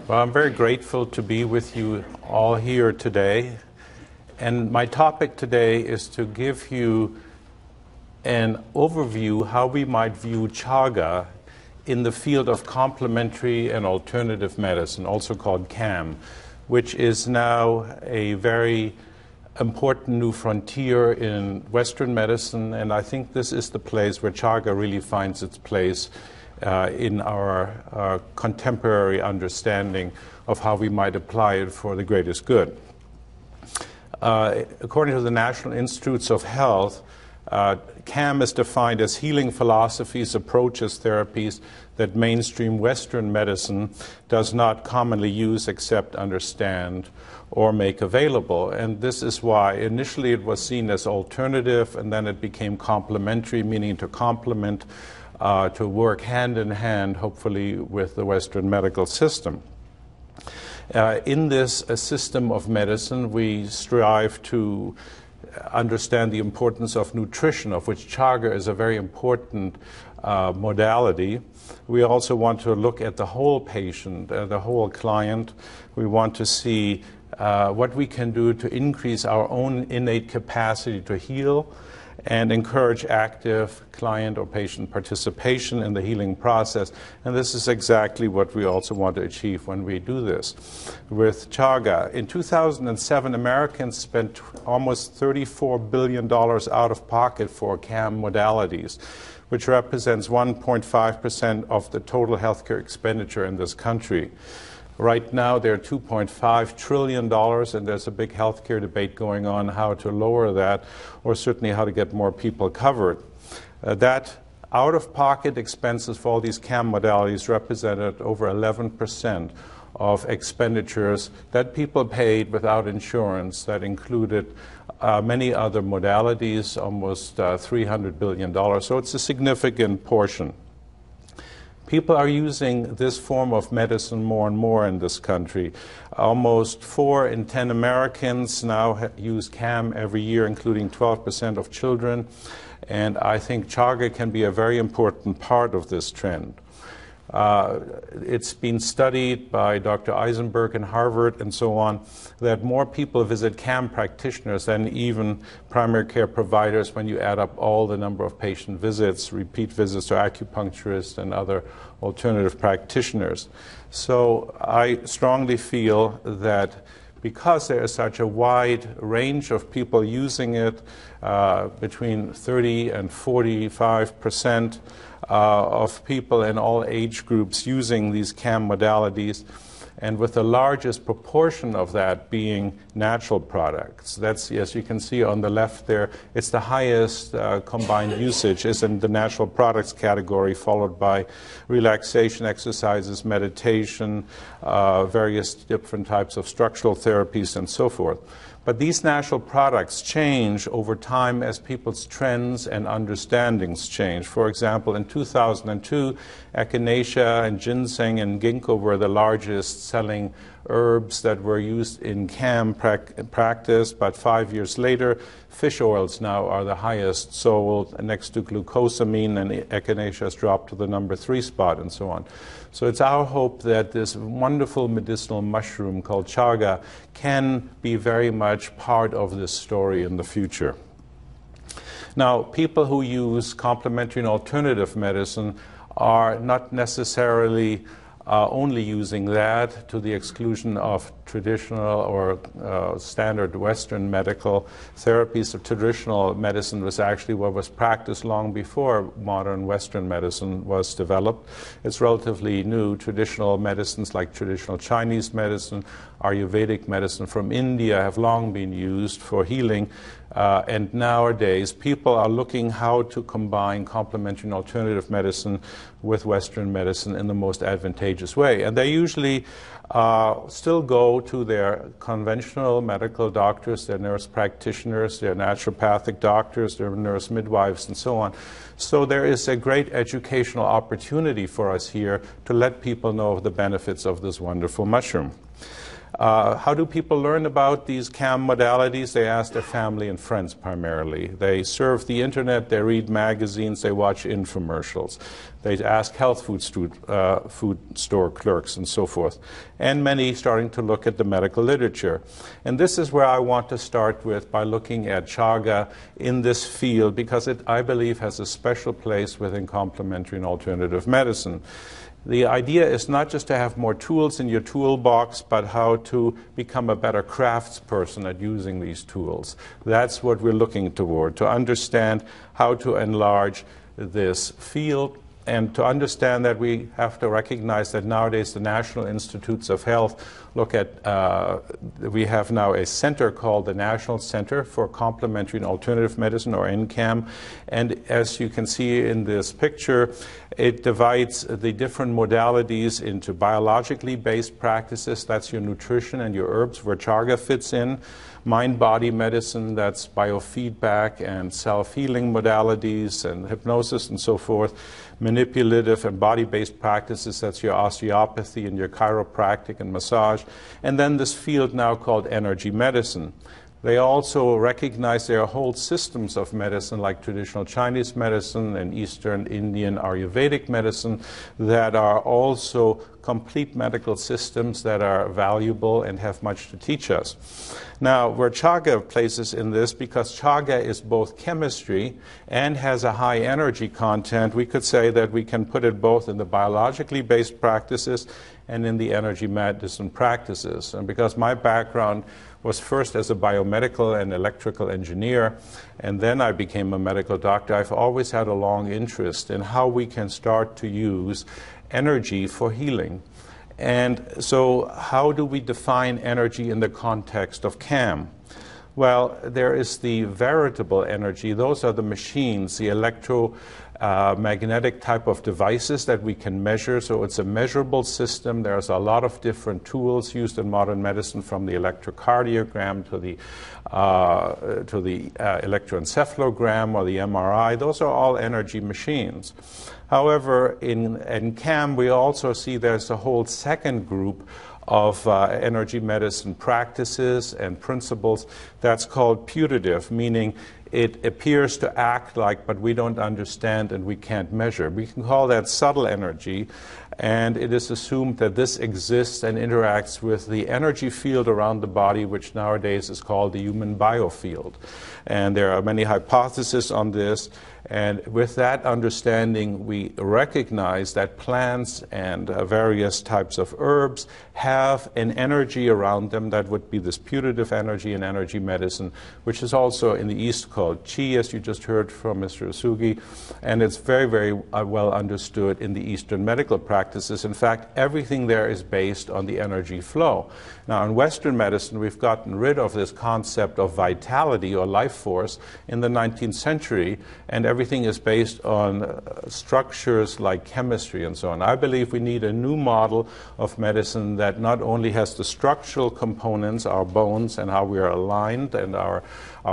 Well, I'm very grateful to be with you all here today. And my topic today is to give you an overview how we might view Chaga in the field of complementary and alternative medicine, also called CAM, which is now a very important new frontier in Western medicine. And I think this is the place where Chaga really finds its place in our contemporary understanding of how we might apply it for the greatest good. According to the National Institutes of Health, CAM is defined as healing philosophies, approaches, therapies that mainstream Western medicine does not commonly use, accept, understand, or make available. And this is why initially it was seen as alternative, and then it became complementary, meaning to complement, to work hand in hand, hopefully, with the Western medical system. In this system of medicine, we strive to understand the importance of nutrition, of which Chaga is a very important modality. We also want to look at the whole patient, the whole client. We want to see what we can do to increase our own innate capacity to heal and encourage active client or patient participation in the healing process. And this is exactly what we also want to achieve when we do this with Chaga. In 2007, Americans spent almost $34 billion out of pocket for CAM modalities, which represents 1.5% of the total healthcare expenditure in this country. Right now, they're $2.5 trillion, and there's a big healthcare debate going on how to lower that, or certainly how to get more people covered. That out-of-pocket expenses for all these CAM modalities represented over 11% of expenditures that people paid without insurance. That included many other modalities, almost $300 billion. So it's a significant portion. People are using this form of medicine more and more in this country. Almost 4 in 10 Americans now use CAM every year, including 12% of children. And I think Chaga can be a very important part of this trend. It's been studied by Dr. Eisenberg in Harvard and so on, that more people visit CAM practitioners than even primary care providers when you add up all the number of patient visits, repeat visits to acupuncturists and other alternative practitioners. So I strongly feel that because there is such a wide range of people using it, between 30 and 45% of people in all age groups using these CAM modalities, and with the largest proportion of that being natural products. That's, as you can see on the left there, it's the highest combined usage is in the natural products category, followed by relaxation exercises, meditation, various different types of structural therapies, and so forth. But these natural products change over time as people's trends and understandings change. For example, in 2002, echinacea and ginseng and ginkgo were the largest selling herbs that were used in CAM practice, but 5 years later, fish oils now are the highest sold next to glucosamine, and echinacea has dropped to the number 3 spot, and so on. So it's our hope that this wonderful medicinal mushroom called Chaga can be very much part of this story in the future. Now, people who use complementary and alternative medicine are not necessarily only using that to the exclusion of traditional or standard Western medical therapies. The traditional medicine was actually what was practiced long before modern Western medicine was developed. It's relatively new. Traditional medicines like traditional Chinese medicine, Ayurvedic medicine from India have long been used for healing. And nowadays, people are looking how to combine complementary and alternative medicine with Western medicine in the most advantageous way. And they usually still go to their conventional medical doctors, their nurse practitioners, their naturopathic doctors, their nurse midwives, and so on. So there is a great educational opportunity for us here to let people know of the benefits of this wonderful mushroom. How do people learn about these CAM modalities? They ask their family and friends primarily. They surf the internet, they read magazines, they watch infomercials. They ask health food store clerks and so forth. And many starting to look at the medical literature. And this is where I want to start with by looking at Chaga in this field, because it, I believe, has a special place within complementary and alternative medicine. The idea is not just to have more tools in your toolbox, but how to become a better craftsperson at using these tools. That's what we're looking toward, to understand how to enlarge this field, and to understand that we have to recognize that nowadays the National Institutes of Health look at, we have now a center called the National Center for Complementary and Alternative Medicine, or NCAM, and as you can see in this picture, it divides the different modalities into biologically based practices, that's your nutrition and your herbs, where Chaga fits in, mind-body medicine, that's biofeedback and self-healing modalities and hypnosis and so forth, manipulative and body-based practices, that's your osteopathy and your chiropractic and massage, and then this field now called energy medicine. They also recognize there are whole systems of medicine, like traditional Chinese medicine and Eastern Indian Ayurvedic medicine, that are also complete medical systems that are valuable and have much to teach us. Now, where Chaga places in this, because Chaga is both chemistry and has a high energy content, we could say that we can put it both in the biologically based practices and in the energy medicine practices. And because my background was first as a biomedical and electrical engineer, and then I became a medical doctor, I've always had a long interest in how we can start to use energy for healing. And so how do we define energy in the context of CAM? Well, there is the veritable energy. Those are the machines, the electromagnetic type of devices that we can measure. So it's a measurable system. There's a lot of different tools used in modern medicine, from the electrocardiogram to the electroencephalogram or the MRI. Those are all energy machines. However, in CAM, we also see there's a whole second group of energy medicine practices and principles that's called putative, meaning it appears to act like, but we don't understand and we can't measure. We can call that subtle energy, and it is assumed that this exists and interacts with the energy field around the body, which nowadays is called the human biofield. And there are many hypotheses on this. And with that understanding, we recognize that plants and various types of herbs have an energy around them that would be this putative energy in energy medicine, which is also in the East called Qi, as you just heard from Mr. Usugi, and it's very, very well understood in the Eastern medical practices. In fact, everything there is based on the energy flow. Now, in Western medicine, we've gotten rid of this concept of vitality or life force in the 19th century, and everything is based on structures like chemistry and so on. I believe we need a new model of medicine that not only has the structural components, our bones and how we are aligned, and our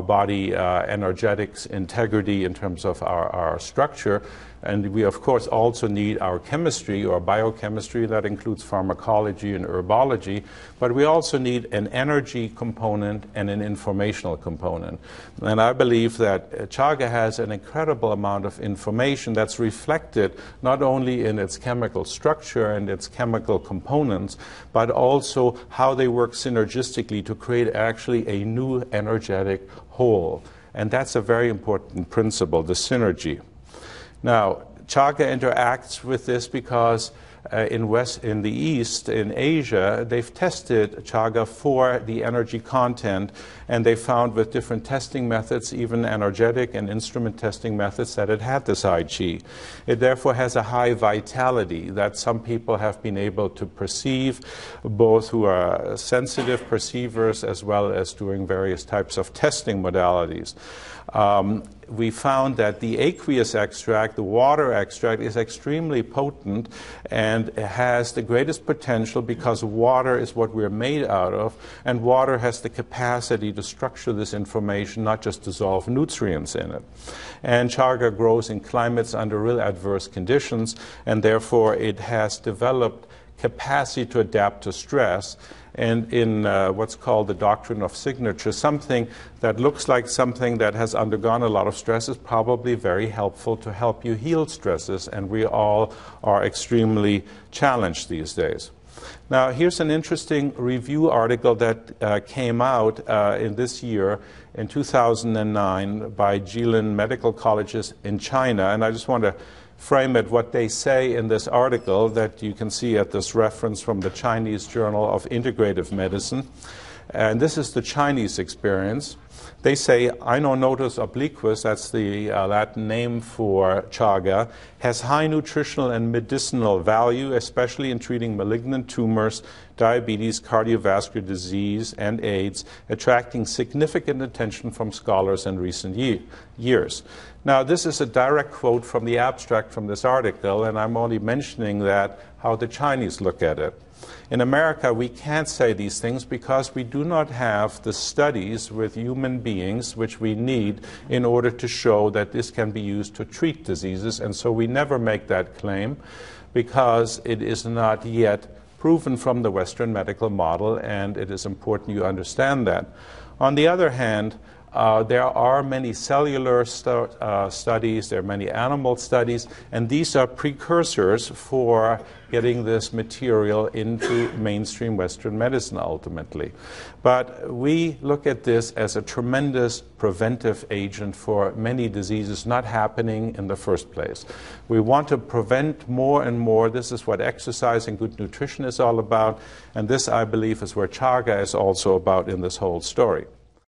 body energetics integrity in terms of our structure, and we of course also need our chemistry or biochemistry that includes pharmacology and herbology, but we also need an energy component and an informational component. And I believe that Chaga has an incredible amount of information that's reflected not only in its chemical structure and its chemical components, but also how they work synergistically to create actually a new energetic whole. And that's a very important principle, the synergy. Now, Chaga interacts with this because in the East, in Asia, they've tested Chaga for the energy content, and they found with different testing methods, even energetic and instrument testing methods, that it had this high Qi. It therefore has a high vitality that some people have been able to perceive, both who are sensitive perceivers as well as doing various types of testing modalities. We found that the aqueous extract, the water extract, is extremely potent and has the greatest potential because water is what we're made out of, and water has the capacity to structure this information, not just dissolve nutrients in it. And Chaga grows in climates under real adverse conditions, and therefore it has developed capacity to adapt to stress. And in what's called the doctrine of signature, something that looks like something that has undergone a lot of stress is probably very helpful to help you heal stresses, and we all are extremely challenged these days. Now, here's an interesting review article that came out in this year, in 2009, by Jilin Medical Colleges in China, and I just want to frame it what they say in this article that you can see at this reference from the Chinese Journal of Integrative Medicine. And this is the Chinese experience. They say Inonotus obliquus, that's the Latin name for chaga, has high nutritional and medicinal value, especially in treating malignant tumors, diabetes, cardiovascular disease, and AIDS, attracting significant attention from scholars in recent years. Now, this is a direct quote from the abstract from this article, and I'm only mentioning that how the Chinese look at it. In America, we can't say these things because we do not have the studies with human beings which we need in order to show that this can be used to treat diseases, and so we never make that claim because it is not yet proven from the Western medical model, and it is important you understand that. On the other hand, there are many cellular studies, there are many animal studies, and these are precursors for getting this material into mainstream Western medicine ultimately. But we look at this as a tremendous preventive agent for many diseases not happening in the first place. We want to prevent more and more. This is what exercise and good nutrition is all about, and this, I believe, is where Chaga is also about in this whole story.